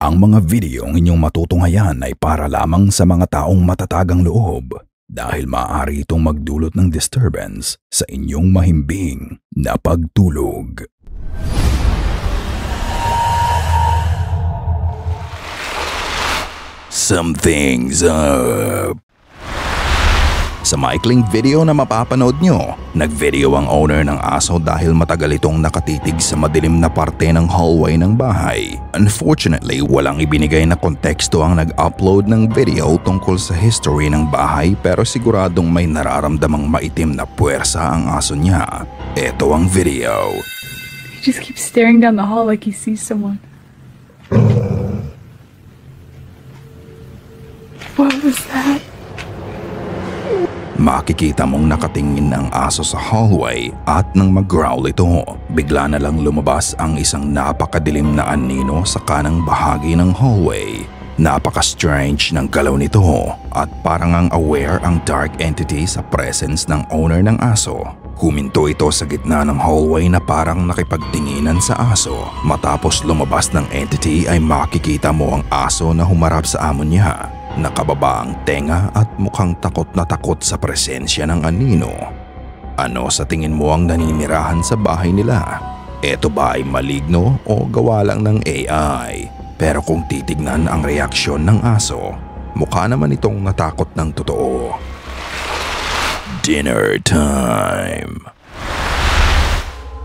Ang mga videong inyong matutunghayan ay para lamang sa mga taong matatagang loob dahil maaari itong magdulot ng disturbance sa inyong mahimbing na pagtulog. Something's up. Sa maikling video na mapapanood nyo, nagvideo ang owner ng aso dahil matagal itong nakatitig sa madilim na parte ng hallway ng bahay. Unfortunately, walang ibinigay na konteksto ang nag-upload ng video tungkol sa history ng bahay pero siguradong may nararamdamang maitim na puwersa ang aso niya. Ito ang video. He just keeps staring down the hall like he sees someone. What was that? Makikita mong nakatingin ang aso sa hallway at nang mag-growl ito, bigla na lang lumabas ang isang napakadilim na anino sa kanang bahagi ng hallway. Napaka-strange ng galaw nito at parang ang aware ang dark entity sa presence ng owner ng aso. Huminto ito sa gitna ng hallway na parang nakipagtinginan sa aso. Matapos lumabas ng entity ay makikita mo ang aso na humarap sa amo niya. Nakababa ang tenga at mukhang takot na takot sa presensya ng anino. Ano sa tingin mo ang naninirahan sa bahay nila? Ito ba ay maligno o gawa lang ng AI? Pero kung titignan ang reaksyon ng aso, mukha naman itong natakot ng totoo. Dinner time.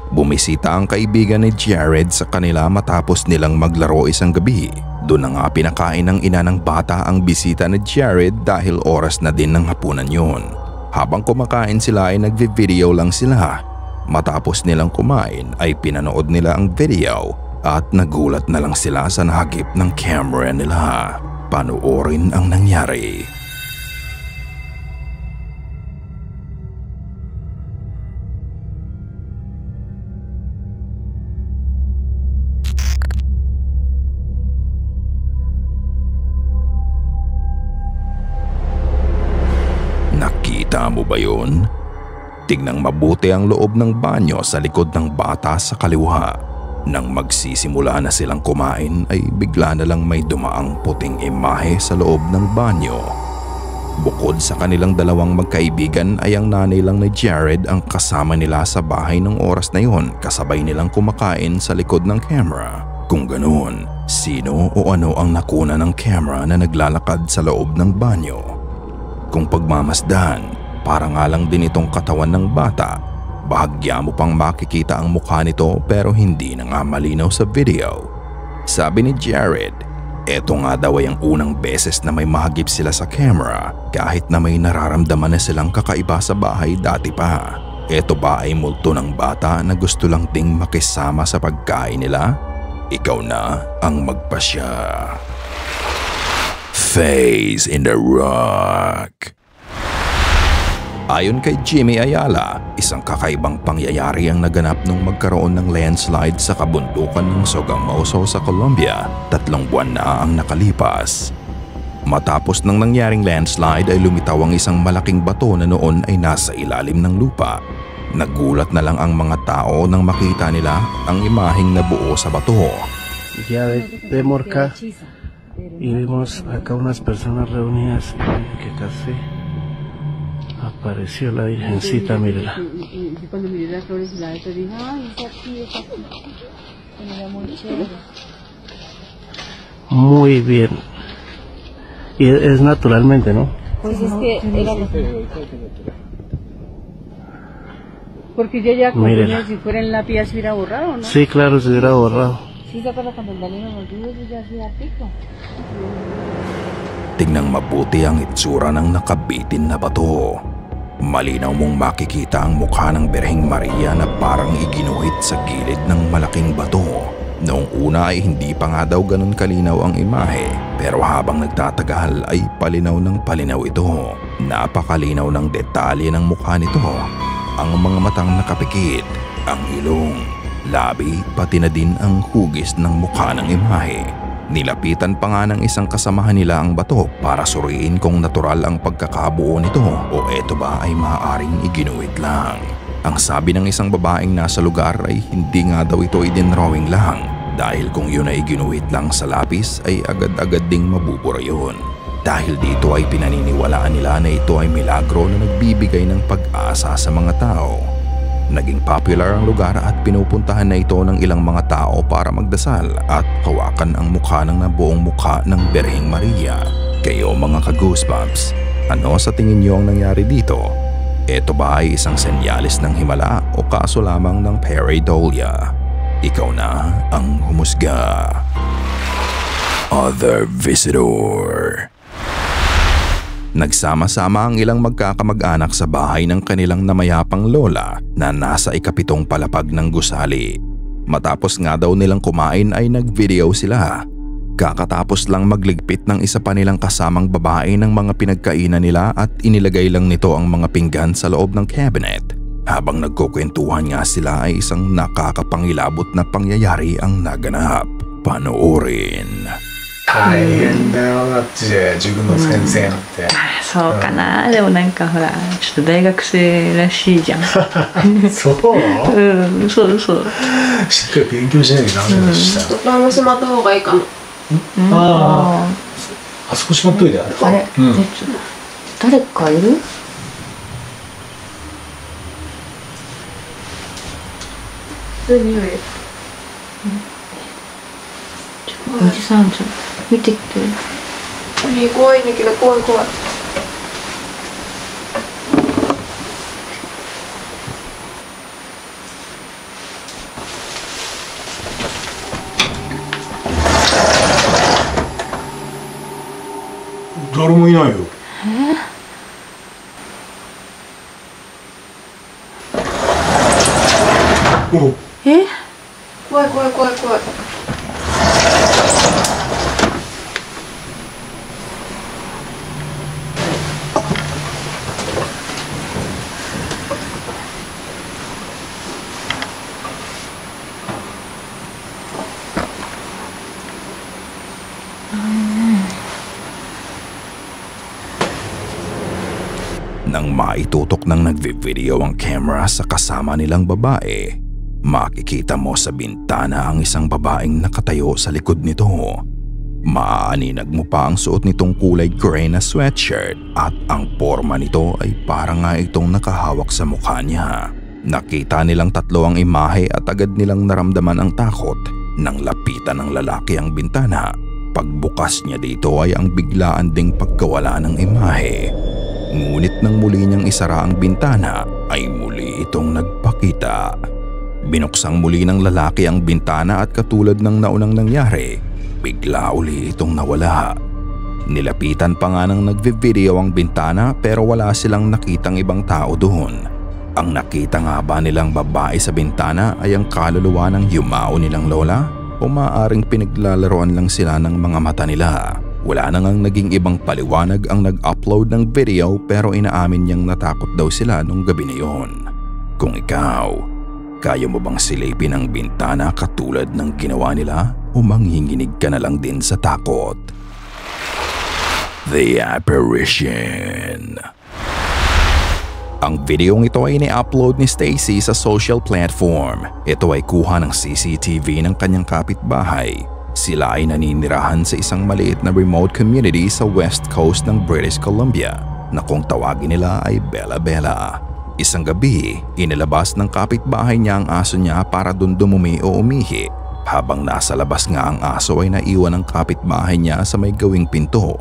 Bumisita ang kaibigan ni Jared sa kanila matapos nilang maglaro isang gabi. Doon na nga pinakain ng ina ng bata ang bisita ni Jared dahil oras na din ng hapunan yun. Habang kumakain sila ay nagvi-video lang sila. Matapos nilang kumain ay pinanood nila ang video at nagulat na lang sila sa nahagip ng camera nila. Panoorin ang nangyari. Nakita mo ba yun? Tignang mabuti ang loob ng banyo sa likod ng bata sa kaliwa. Nang magsisimula na silang kumain ay bigla na lang may dumaang puting imahe sa loob ng banyo. Bukod sa kanilang dalawang magkaibigan ay ang nanay lang ni Jared ang kasama nila sa bahay ng oras na yon kasabay nilang kumakain sa likod ng camera. Kung ganoon, sino o ano ang nakuna ng camera na naglalakad sa loob ng banyo? Kung pagmamasdan, para nga lang din itong katawan ng bata. Bahagya mo pang makikita ang mukha nito pero hindi na nga malinaw sa video. Sabi ni Jared, eto nga daw ay ang unang beses na may mahagip sila sa camera kahit na may nararamdaman na silang kakaiba sa bahay dati pa. Eto ba ay multo ng bata na gusto lang ding makisama sa pagkain nila? Ikaw na ang magpasya. Face in the rock. Ayon kay Jimmy Ayala, isang kakaibang pangyayari ang naganap nung magkaroon ng landslide sa kabundukan ng Sogamoso sa Colombia. 3 buwan na ang nakalipas. Matapos ng nangyaring landslide ay lumitaw ang isang malaking bato na noon ay nasa ilalim ng lupa. Nagulat na lang ang mga tao nang makita nila ang imaheng nabuo sa bato. Ya de Morca. Y vimos acá unas personas reunidas que casi apareció la virgencita, mírala. Y cuando miré las flores y la de dije, ay, esa aquí. Era muy chévere. Muy bien. Y es naturalmente, ¿no? Pues es que era porque yo ya como si fuera en la pía se hubiera borrado, ¿no? Sí, claro, se hubiera borrado. Sí, ¿se acuerda cuando el Danilo nos dijo eso ya hacía pico? Tingnan mabuti ang itsura ng nakabitin na bato. Malinaw mong makikita ang mukha ng Birheng Maria na parang iginuhit sa gilid ng malaking bato. Noong una ay hindi pa nga daw ganun kalinaw ang imahe, pero habang nagtatagal ay palinaw ng palinaw ito. Napakalinaw ng detalye ng mukha nito. Ang mga matang nakapikit, ang ilong, labi pati na din ang hugis ng mukha ng imahe. Nilapitan pa nga ng isang kasamahan nila ang bato para suriin kung natural ang pagkakabuo nito o eto ba ay maaaring iginuhit lang. Ang sabi ng isang babaeng nasa lugar ay hindi nga daw ito idinrawing lang. Dahil kung yun ay ginuhit lang sa lapis ay agad-agad ding mabubura yun. Dahil dito ay pinaniniwalaan nila na ito ay milagro na nagbibigay ng pag-asa sa mga tao. Naging popular ang lugar at pinupuntahan na ito ng ilang mga tao para magdasal at hawakan ang mukha ng nabuong mukha ng Birheng Maria. Kayo mga ka-goosebumps, ano sa tingin niyo ang nangyari dito? Ito ba ay isang senyales ng himala o kaso lamang ng pareidolia? Ikaw na ang humusga. Other Visitor. Nagsama-sama ang ilang magkakamag-anak sa bahay ng kanilang namayapang lola na nasa ikapitong palapag ng gusali. Matapos nga daw nilang kumain ay nag-video sila. Kakatapos lang magligpit ng isa pa nilang kasamang babae ng mga pinagkainan nila at inilagay lang nito ang mga pinggan sa loob ng cabinet. Habang nagkukwentuhan nga sila ay isang nakakapangilabot na pangyayari ang naganap. Panoorin. 大変だよだって塾の先生なんて、そうかな、でもなんかほらちょっと大学生らしいじゃん。そう、そうそう。しっかり勉強しなきゃダメだしさ、ドラムしまった方がいいかも。あそこしまっといて。あれ、誰かいる？匂い。おじさんちょっと見てきて。怖いんだけど怖い怖い。誰もいないよ。怖い怖い怖い怖い。Nang maitutok ng nagvi-video ang camera sa kasama nilang babae, makikita mo sa bintana ang isang babaeng nakatayo sa likod nito. Maaaninag mo pa ang suot nitong kulay gray na sweatshirt at ang forma nito ay parang nga itong nakahawak sa mukha niya. Nakita nilang tatlo ang imahe at agad nilang naramdaman ang takot nang lapitan ng lalaki ang bintana. Pagbukas niya dito ay ang biglaan ding pagkawala ng imahe. Ngunit nang muli niyang isara ang bintana ay muli itong nagpakita. Binuksang muli ng lalaki ang bintana at katulad ng naunang nangyari, bigla uli itong nawala. Nilapitan pa nga ng nagvi-video ang bintana pero wala silang nakitang ibang tao doon. Ang nakita nga ba nilang babae sa bintana ay ang kaluluwa ng yumao nilang lola o maaaring pinaglalaroan lang sila ng mga mata nila? Wala na ngang naging ibang paliwanag ang nag-upload ng video pero inaamin niyang natakot daw sila nung gabi na yon. Kung ikaw, kaya mo bang silipin ang bintana katulad ng ginawa nila o manghinginig ka na lang din sa takot? The Apparition. Ang videong ito ay ni-upload ni Stacy sa social platform. Ito ay kuha ng CCTV ng kanyang kapitbahay. Sila ay naninirahan sa isang maliit na remote community sa west coast ng British Columbia na kung tawagin nila ay Bella Bella. Isang gabi, inilabas ng kapitbahay niya ang aso niya para dun dumumi o umihi. Habang nasa labas nga ang aso ay naiwan ng kapitbahay niya sa may gawing pinto.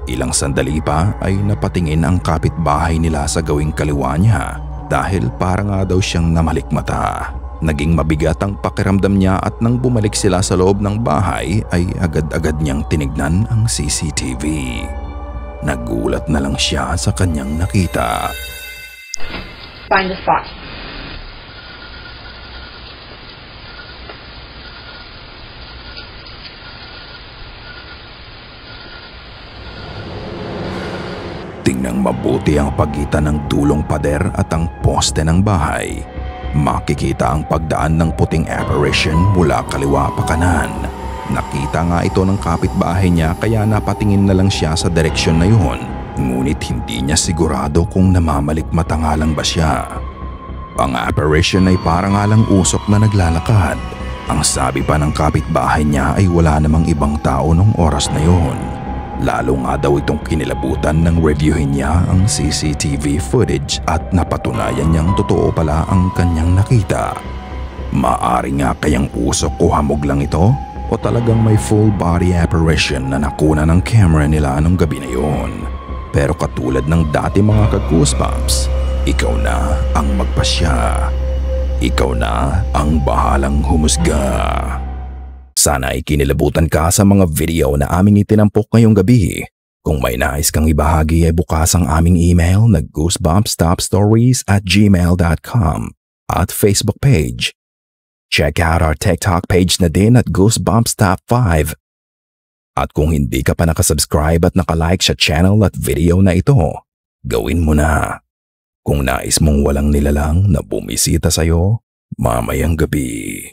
Ilang sandali pa ay napatingin ang kapitbahay nila sa gawing kaliwa niya dahil para nga daw siyang namalikmata. Naging mabigat ang pakiramdam niya at nang bumalik sila sa loob ng bahay ay agad-agad niyang tinignan ang CCTV. Nagulat na lang siya sa kanyang nakita. Find the spot. Tingnan mabuti ang pagitan ng dulong pader at ang poste ng bahay. Makikita ang pagdaan ng puting apparition mula kaliwa pa kanan. Nakita nga ito ng kapitbahay niya kaya napatingin na lang siya sa direksyon na yun. Ngunit hindi niya sigurado kung namamalikmata nga lang ba siya. Ang apparition ay parang nga lang usok na naglalakad. Ang sabi pa ng kapitbahay niya ay wala namang ibang tao nung oras na yon. Lalo nga daw itong kinilabutan nang reviewin niya ang CCTV footage at napatunayan niyang totoo pala ang kanyang nakita. Maari nga kayang usok o hamog lang ito o talagang may full body apparition na nakuna ng camera nila nung gabi na yon. Pero katulad ng dati mga ka-goosebumps, ikaw na ang magpasya. Ikaw na ang bahalang humusga. Sana ay kinilabutan ka sa mga video na aming itinampok ngayong gabi. Kung may nais kang ibahagi ay bukas ang aming email na goosebumpstopstories@gmail.com at Facebook page. Check out our TikTok page na din at Goosebumps Top 5. At kung hindi ka pa nakasubscribe at nakalike sa channel at video na ito, gawin mo na. Kung nais mong walang nilalang na bumisita sa'yo mamayang gabi.